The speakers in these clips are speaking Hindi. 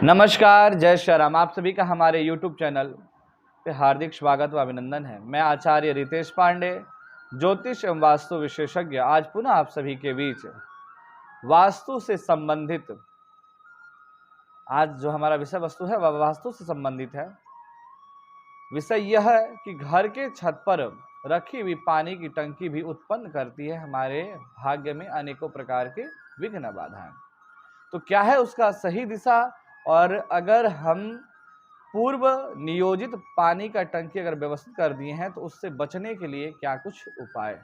नमस्कार, जय श्री राम। आप सभी का हमारे YouTube चैनल पे हार्दिक स्वागत व अभिनंदन है। मैं आचार्य रितेश पांडे, ज्योतिष एवं वास्तु विशेषज्ञ, आज पुनः आप सभी के बीच वास्तु से संबंधित आज जो हमारा विषय वस्तु है वह वास्तु से संबंधित है। विषय यह है कि घर के छत पर रखी हुई पानी की टंकी भी उत्पन्न करती है हमारे भाग्य में अनेकों प्रकार के विघ्न बाधाएं। तो क्या है उसका सही दिशा, और अगर हम पूर्व नियोजित पानी का टंकी अगर व्यवस्थित कर दिए हैं तो उससे बचने के लिए क्या कुछ उपाय,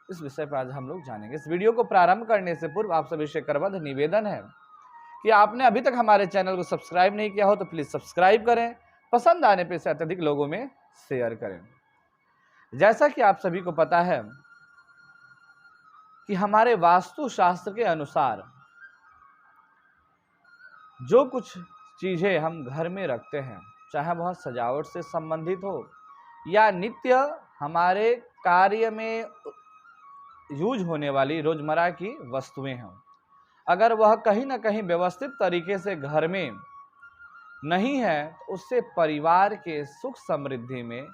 इस विषय पर आज हम लोग जानेंगे। इस वीडियो को प्रारंभ करने से पूर्व आप सभी से करबद्ध निवेदन है कि आपने अभी तक हमारे चैनल को सब्सक्राइब नहीं किया हो तो प्लीज सब्सक्राइब करें, पसंद आने पर इसे अत्यधिक लोगों में शेयर करें। जैसा कि आप सभी को पता है कि हमारे वास्तु शास्त्र के अनुसार जो कुछ चीजें हम घर में रखते हैं, चाहे वह सजावट से संबंधित हो या नित्य हमारे कार्य में यूज होने वाली रोजमर्रा की वस्तुएं हों, अगर वह कहीं ना कहीं व्यवस्थित तरीके से घर में नहीं है तो उससे परिवार के सुख समृद्धि में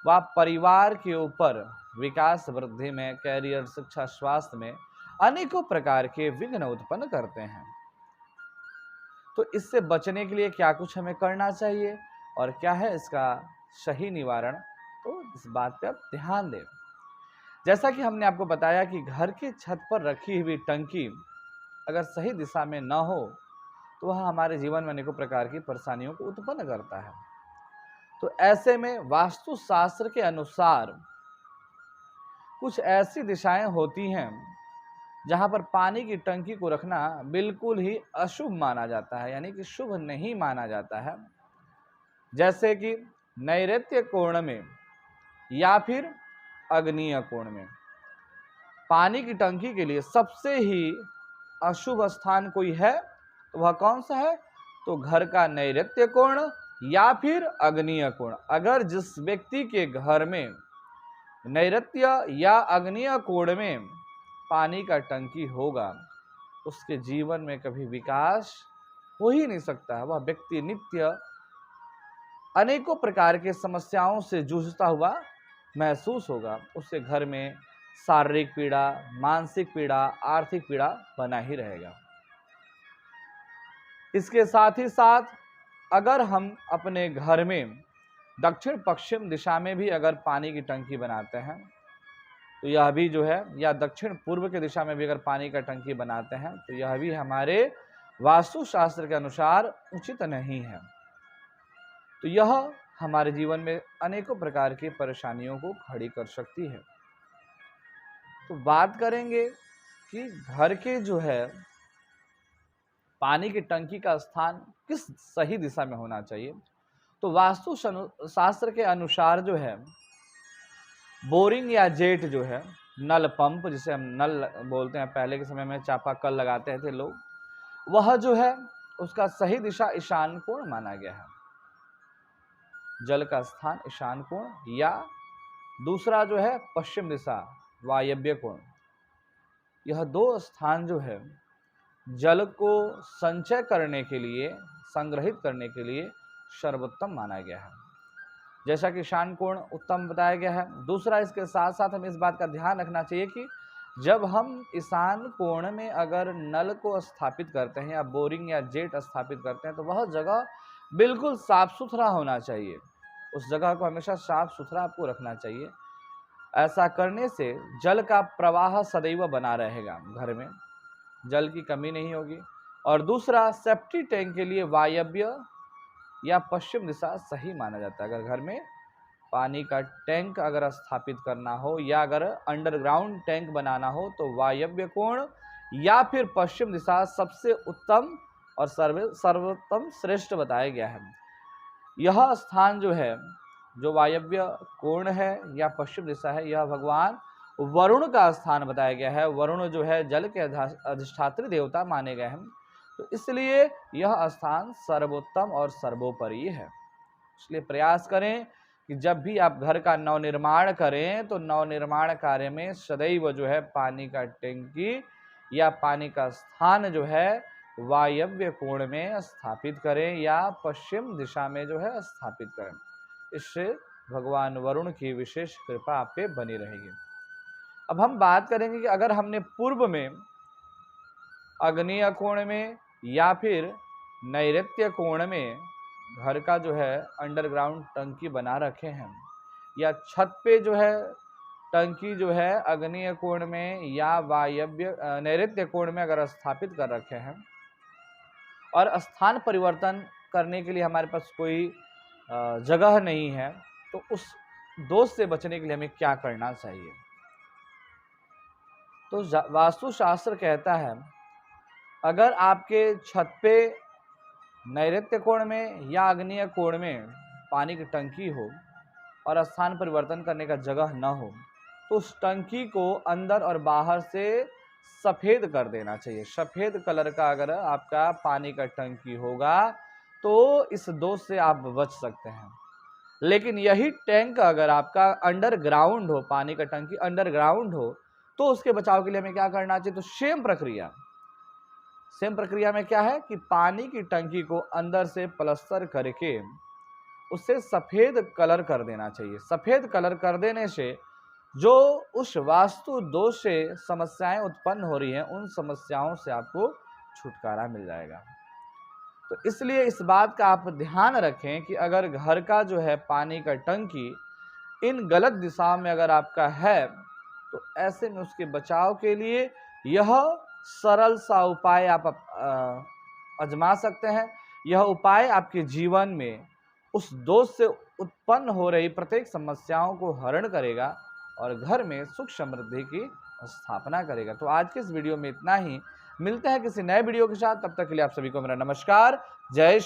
व परिवार के ऊपर विकास वृद्धि में, कैरियर, शिक्षा, स्वास्थ्य में अनेकों प्रकार के विघ्न उत्पन्न करते हैं। तो इससे बचने के लिए क्या कुछ हमें करना चाहिए और क्या है इसका सही निवारण, तो इस बात पे आप ध्यान दें। जैसा कि हमने आपको बताया कि घर की छत पर रखी हुई टंकी अगर सही दिशा में न हो तो वह हमारे जीवन में अनेकों प्रकार की परेशानियों को उत्पन्न करता है। तो ऐसे में वास्तु शास्त्र के अनुसार कुछ ऐसी दिशाएं होती हैं जहां पर पानी की टंकी को रखना बिल्कुल ही अशुभ माना जाता है, यानी कि शुभ नहीं माना जाता है। जैसे कि नैऋत्य कोण में या फिर आग्नेय कोण में पानी की टंकी के लिए सबसे ही अशुभ स्थान कोई है तो वह कौन सा है, तो घर का नैऋत्य कोण या फिर आग्नेय कोण। अगर जिस व्यक्ति के घर में नैऋत्य या आग्नेय कोण में पानी का टंकी होगा उसके जीवन में कभी विकास हो ही नहीं सकता है। वह व्यक्ति नित्य अनेकों प्रकार के समस्याओं से जूझता हुआ महसूस होगा। उसके घर में शारीरिक पीड़ा, मानसिक पीड़ा, आर्थिक पीड़ा बना ही रहेगा। इसके साथ ही साथ अगर हम अपने घर में दक्षिण पश्चिम दिशा में भी अगर पानी की टंकी बनाते हैं तो यह भी जो है, या दक्षिण पूर्व की दिशा में भी अगर पानी का टंकी बनाते हैं तो यह भी हमारे वास्तु शास्त्र के अनुसार उचित नहीं है। तो यह हमारे जीवन में अनेकों प्रकार की परेशानियों को खड़ी कर सकती है। तो बात करेंगे कि घर के जो है पानी की टंकी का स्थान किस सही दिशा में होना चाहिए। तो वास्तु शास्त्र के अनुसार जो है बोरिंग या जेट जो है, नल पंप जिसे हम नल बोलते हैं, पहले के समय में चापाकल लगाते थे लोग, वह जो है उसका सही दिशा ईशान कोण माना गया है। जल का स्थान ईशान कोण या दूसरा जो है पश्चिम दिशा वायव्य कोण। यह दो स्थान जो है जल को संचय करने के लिए, संग्रहित करने के लिए सर्वोत्तम माना गया है। जैसा कि ईशान कोण उत्तम बताया गया है। दूसरा, इसके साथ साथ हमें इस बात का ध्यान रखना चाहिए कि जब हम ईशान कोण में अगर नल को स्थापित करते हैं या बोरिंग या जेट स्थापित करते हैं तो वह जगह बिल्कुल साफ सुथरा होना चाहिए। उस जगह को हमेशा साफ सुथरा आपको रखना चाहिए। ऐसा करने से जल का प्रवाह सदैव बना रहेगा, घर में जल की कमी नहीं होगी। और दूसरा, सेफ्टी टैंक के लिए वायव्य या पश्चिम दिशा सही माना जाता है। अगर घर में पानी का टैंक अगर स्थापित करना हो या अगर अंडरग्राउंड टैंक बनाना हो तो वायव्य कोण या फिर पश्चिम दिशा सबसे उत्तम और सर्वोत्तम श्रेष्ठ बताया गया है। यह स्थान जो है, जो वायव्य कोण है या पश्चिम दिशा है, यह भगवान वरुण का स्थान बताया गया है। वरुण जो है जल के अधिष्ठात्री देवता माने गए हैं, तो इसलिए यह स्थान सर्वोत्तम और सर्वोपरि है। इसलिए प्रयास करें कि जब भी आप घर का नवनिर्माण करें तो नवनिर्माण कार्य में सदैव जो है पानी का टंकी या पानी का स्थान जो है वायव्य कोण में स्थापित करें या पश्चिम दिशा में जो है स्थापित करें। इससे भगवान वरुण की विशेष कृपा आप पे बनी रहेगी। अब हम बात करेंगे कि अगर हमने पूर्व में आग्नेय कोण में या फिर नैऋत्य कोण में घर का जो है अंडरग्राउंड टंकी बना रखे हैं, या छत पे जो है टंकी जो है आग्नेय कोण में या वायव्य नैऋत्य कोण में अगर स्थापित कर रखे हैं, और स्थान परिवर्तन करने के लिए हमारे पास कोई जगह नहीं है, तो उस दोष से बचने के लिए हमें क्या करना चाहिए। तो वास्तुशास्त्र कहता है, अगर आपके छत पे नैऋत्य कोण में या आग्नेय कोण में पानी की टंकी हो और स्थान परिवर्तन करने का जगह न हो, तो उस टंकी को अंदर और बाहर से सफ़ेद कर देना चाहिए। सफ़ेद कलर का अगर आपका पानी का टंकी होगा तो इस दोष से आप बच सकते हैं। लेकिन यही टैंक अगर आपका अंडरग्राउंड हो, पानी का टंकी अंडरग्राउंड हो, तो उसके बचाव के लिए हमें क्या करना चाहिए। तो सेम प्रक्रिया में क्या है कि पानी की टंकी को अंदर से प्लास्टर करके उससे सफ़ेद कलर कर देना चाहिए। सफ़ेद कलर कर देने से जो उस वास्तु दोष से समस्याएं उत्पन्न हो रही हैं, उन समस्याओं से आपको छुटकारा मिल जाएगा। तो इसलिए इस बात का आप ध्यान रखें कि अगर घर का जो है पानी का टंकी इन गलत दिशाओं में अगर आपका है, तो ऐसे में उसके बचाव के लिए यह सरल सा उपाय आप आजमा सकते हैं। यह उपाय आपके जीवन में उस दोष से उत्पन्न हो रही प्रत्येक समस्याओं को हरण करेगा और घर में सुख समृद्धि की स्थापना करेगा। तो आज के इस वीडियो में इतना ही। मिलते हैं किसी नए वीडियो के साथ, तब तक के लिए आप सभी को मेरा नमस्कार। जय श्री